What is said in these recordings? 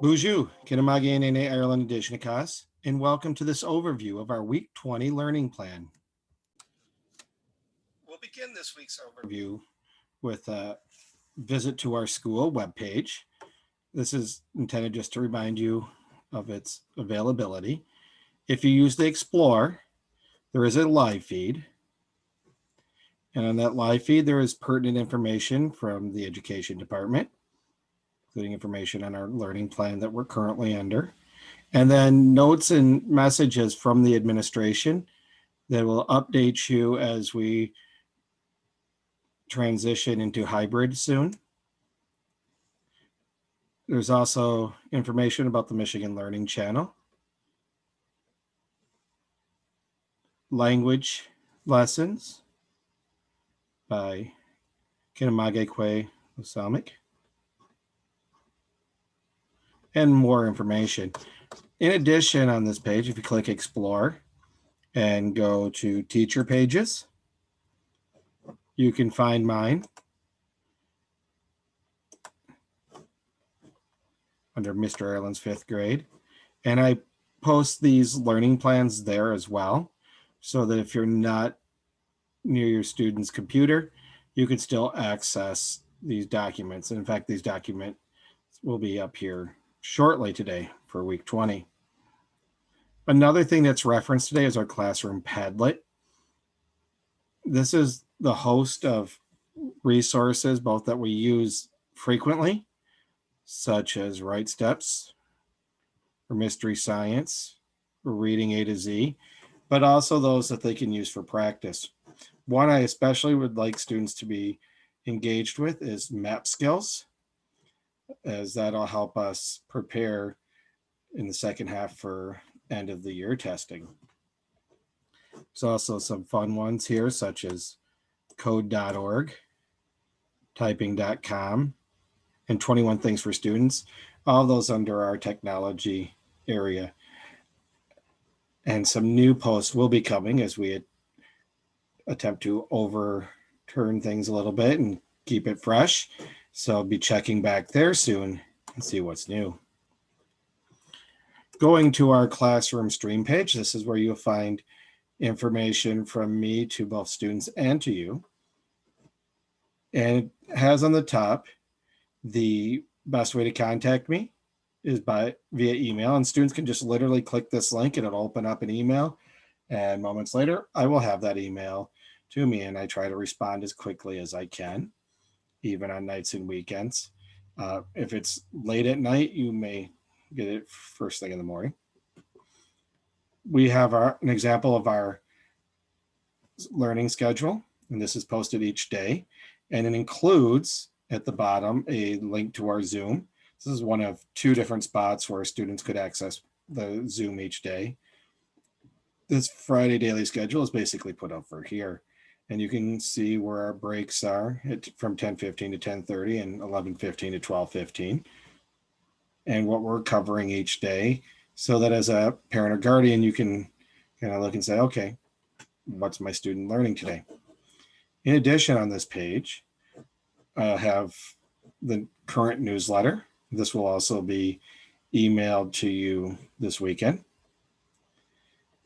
Bonjour, Kinamagi and Ireland edition Akas, and welcome to this overview of our Week 20 learning plan. We'll begin this week's overview with a visit to our school webpage. This is intended just to remind you of its availability. If you use the Explore, there is a live feed. And on that live feed, there is pertinent information from the education department, including information on our learning plan that we're currently under, and then notes and messages from the administration that will update you as we transition into hybrid soon. There's also information about the Michigan Learning Channel, language lessons by Kinamage Kwe Osamik, and more information. In addition, on this page, if you click Explore and go to Teacher Pages, you can find mine under Mr. Ireland's 5th grade. And I post these learning plans there as well, so that if you're not near your student's computer, you can still access these documents. And in fact, these documents will be up here shortly today for week 20. Another thing that's referenced today is our classroom Padlet. This is the host of resources, both that we use frequently, such as Right Steps, or Mystery Science, or Reading A to Z, but also those that they can use for practice. One I especially would like students to be engaged with is Map Skills, as that'll help us prepare in the second half for end of the year testing. There's also some fun ones here, such as code.org, typing.com, and 21 Things for Students, all those under our technology area. And some new posts will be coming as we attempt to overturn things a little bit and keep it fresh. So I'll be checking back there soon and see what's new. Going to our classroom stream page, this is where you'll find information from me to both students and to you. And it has on the top the best way to contact me is via email, and students can just literally click this link and it'll open up an email, and moments later I will have that email to me, and I try to respond as quickly as I can, even on nights and weekends. If it's late at night, you may get it first thing in the morning. We have an example of our learning schedule, and this is posted each day, and it includes at the bottom a link to our Zoom. This is one of 2 different spots where students could access the Zoom each day. This Friday daily schedule is basically put over here, and you can see where our breaks are from 10:15 to 10:30 and 11:15 to 12:15, and what we're covering each day, so that as a parent or guardian, you can kind of look and say, okay, what's my student learning today? In addition, on this page, I have the current newsletter. This will also be emailed to you this weekend.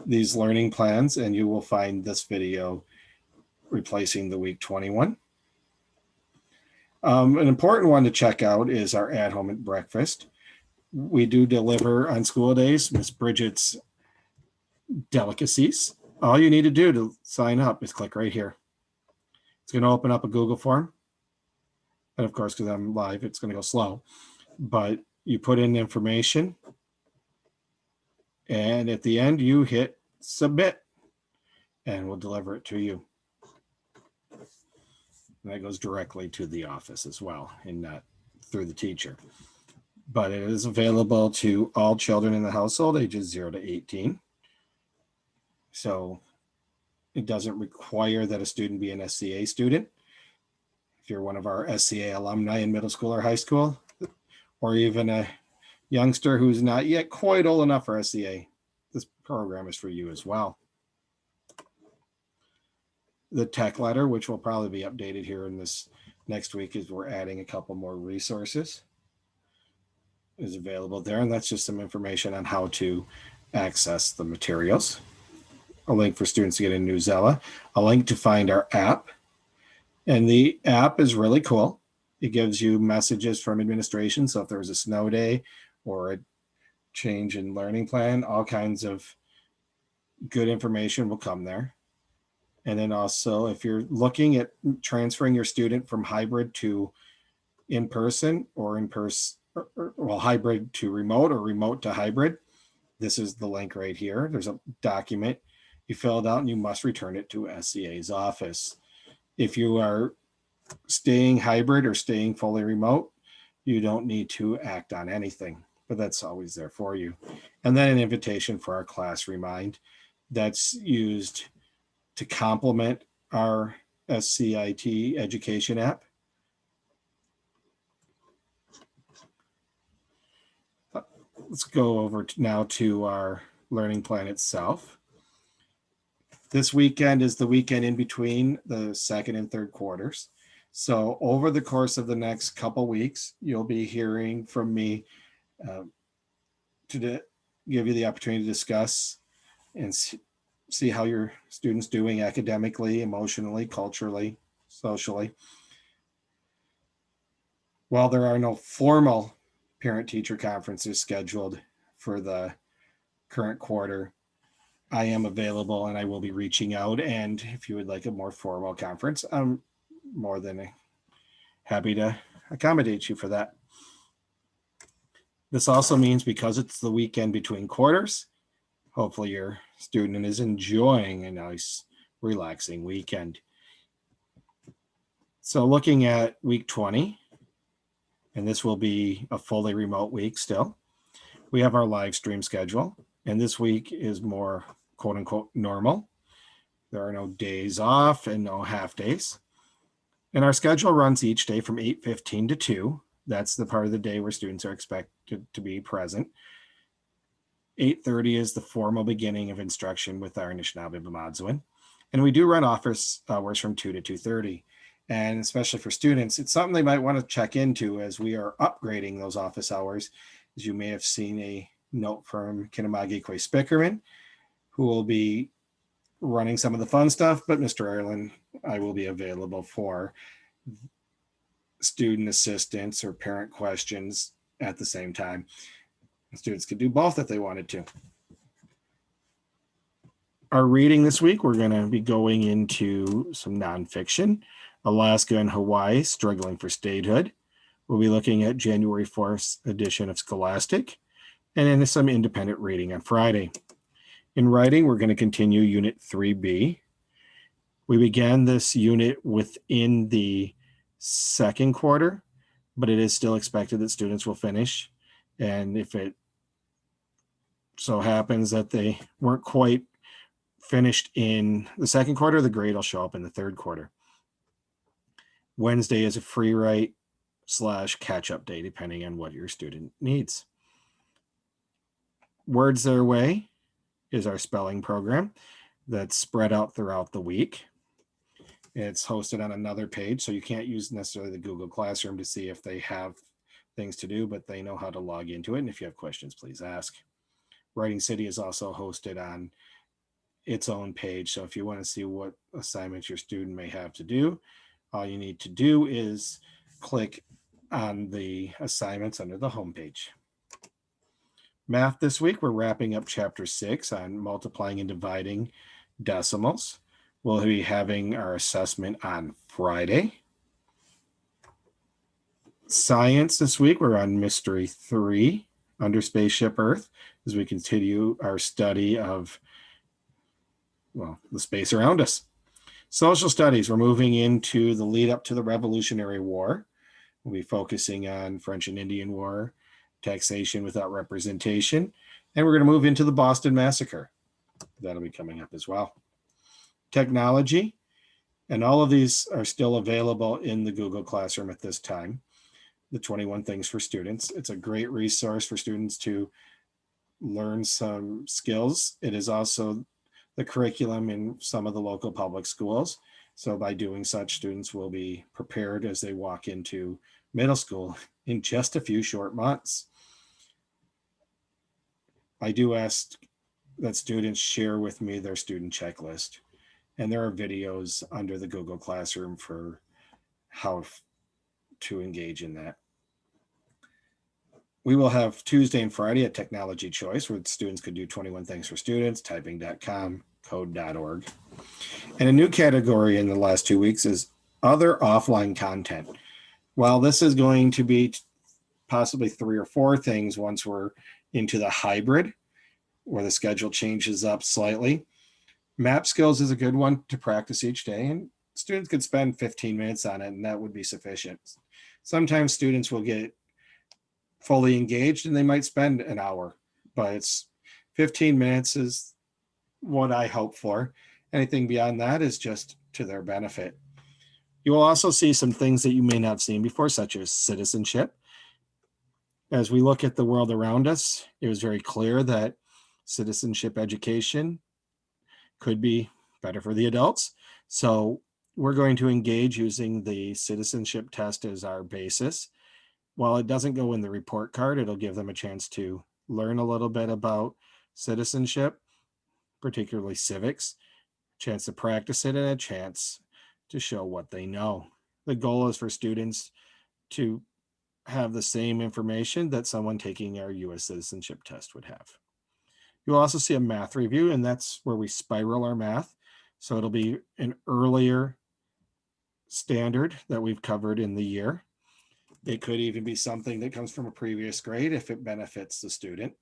These learning plans, and you will find this video replacing the week 21. An important one to check out is our at-home breakfast. We do deliver on school days Miss Bridget's delicacies. All you need to do to sign up is click right here. It's going to open up a Google form. And of course, because I'm live, it's going to go slow. But you put in information, and at the end, you hit submit, and we'll deliver it to you. And that goes directly to the office as well, and not through the teacher. But it is available to all children in the household, ages 0 to 18. So it doesn't require that a student be an SCA student. If you're one of our SCA alumni in middle school or high school, or even a youngster who's not yet quite old enough for SCA, this program is for you as well. The tech letter, which will probably be updated here in this next week, is we're adding a couple more resources. is available there, and that's just some information on how to access the materials. A link for students to get a Newsella, a link to find our app. And the app is really cool. It gives you messages from administration. So if there's a snow day or a change in learning plan, all kinds of good information will come there. And then also, if you're looking at transferring your student from hybrid to in-person or in-person, well, hybrid to remote or remote to hybrid, this is the link right here. There's a document. You fill it out and you must return it to SEA's office. If you are staying hybrid or staying fully remote, you don't need to act on anything, but that's always there for you. And then an invitation for our class remind that's used to complement our SCIT education app. Let's go over now to our learning plan itself. This weekend is the weekend in between the second and third quarters. So over the course of the next couple weeks, you'll be hearing from me to give you the opportunity to discuss and see how your students doing academically, emotionally, culturally, socially. While there are no formal parent-teacher conferences scheduled for the current quarter, I am available and I will be reaching out. And if you would like a more formal conference, I'm more than happy to accommodate you for that. This also means because it's the weekend between quarters, hopefully your student is enjoying a nice, relaxing weekend. So looking at week 20, and this will be a fully remote week still, we have our live stream schedule. And this week is more quote unquote normal. There are no days off and no half days. And our schedule runs each day from 8:15 to 2. That's the part of the day where students are expected to be present. 8:30 is the formal beginning of instruction with our Anishinaabe-Bemadzwan. And we do run office hours from 2 to 2:30. And especially for students, it's something they might want to check into as we are upgrading those office hours. As you may have seen a note from Kinamagi Kwe Spickerman, who will be running some of the fun stuff, but Mr. Ireland, I will be available for student assistance or parent questions at the same time. Students could do both if they wanted to. Our reading this week, we're going to be going into some nonfiction. Alaska and Hawaii, Struggling for Statehood. We'll be looking at January 4th edition of Scholastic, and then some independent reading on Friday. In writing, we're going to continue Unit 3B. We began this unit within the second quarter, but it is still expected that students will finish. And if it so happens that they weren't quite finished in the second quarter, the grade will show up in the third quarter. Wednesday is a free write / catch-up day, depending on what your student needs. Words Their Way is our spelling program that's spread out throughout the week. It's hosted on another page, so you can't use necessarily the Google Classroom to see if they have things to do, but they know how to log into it. And if you have questions, please ask. Writing City is also hosted on its own page. So if you want to see what assignments your student may have to do, all you need to do is click on the assignments under the homepage. Math this week, we're wrapping up chapter 6 on multiplying and dividing decimals. We'll be having our assessment on Friday. Science this week, we're on Mystery 3, Under Spaceship Earth, as we continue our study of, well, the space around us. Social studies, we're moving into the lead up to the Revolutionary War. We'll be focusing on French and Indian War, taxation without representation, and we're going to move into the Boston Massacre. That'll be coming up as well. Technology, and all of these are still available in the Google Classroom at this time. The 21 Things for Students. It's a great resource for students to learn some skills. It is also the curriculum in some of the local public schools. So by doing such, students will be prepared as they walk into middle school in just a few short months. I do ask that students share with me their student checklist. And there are videos under the Google Classroom for how to engage in that. We will have Tuesday and Friday at Technology Choice, where students could do 21 Things for Students, typing.com, code.org. And a new category in the last 2 weeks is other offline content. While this is going to be possibly 3 or 4 things once we're into the hybrid, where the schedule changes up slightly, map skills is a good one to practice each day, and students could spend 15 minutes on it, and that would be sufficient. Sometimes students will get fully engaged and they might spend an hour, but it's 15 minutes is what I hope for. Anything beyond that is just to their benefit. You will also see some things that you may not have seen before, such as citizenship. As we look at the world around us, it was very clear that citizenship education could be better for the adults. So we're going to engage using the citizenship test as our basis. While it doesn't go in the report card, it'll give them a chance to learn a little bit about citizenship, particularly civics, a chance to practice it, and a chance to show what they know. The goal is for students to have the same information that someone taking our U.S. citizenship test would have. You'll also see a math review, and that's where we spiral our math. So it'll be an earlier standard that we've covered in the year. It could even be something that comes from a previous grade if it benefits the student.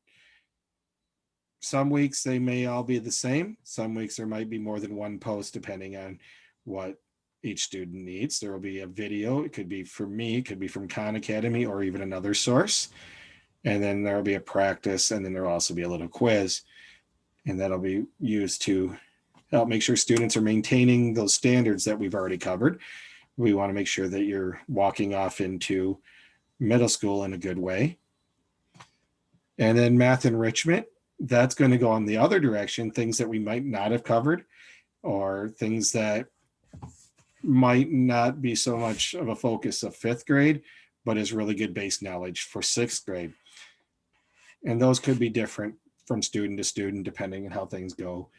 Some weeks they may all be the same. Some weeks there might be more than one post depending on what each student needs. There will be a video. It could be from me, it could be from Khan Academy or even another source. And then there'll be a practice, and then there'll also be a little quiz. And that'll be used to help make sure students are maintaining those standards that we've already covered. We want to make sure that you're walking off into middle school in a good way. And then math enrichment, that's going to go in the other direction, things that we might not have covered or things that might not be so much of a focus of 5th grade, but is really good base knowledge for 6th grade. And those could be different from student to student, depending on how things go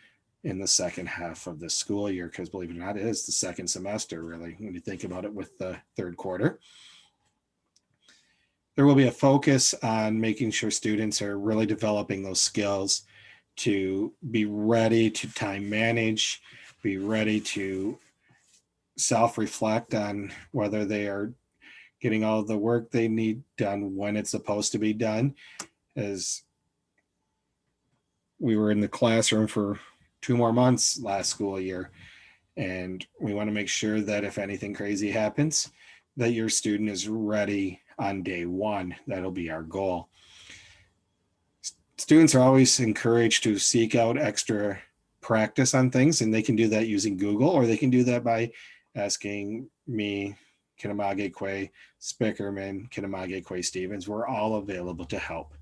in the second half of the school year, because believe it or not, it is the second semester, really, when you think about it with the 3rd quarter. There will be a focus on making sure students are really developing those skills to be ready to time manage, be ready to self-reflect on whether they are getting all the work they need done when it's supposed to be done. As we were in the classroom for 2 more months last school year, and we want to make sure that if anything crazy happens, that your student is ready on day 1. That'll be our goal. Students are always encouraged to seek out extra practice on things, and they can do that using Google, or they can do that by asking me, Kinamage Quay, Spickerman, Kinamage Quay Stevens. We're all available to help.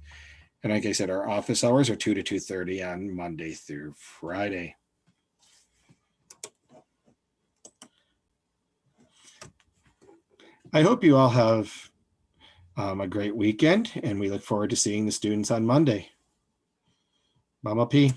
And like I said, our office hours are 2 to 2:30 on Monday through Friday. I hope you all have a great weekend, and we look forward to seeing the students on Monday. Mama P.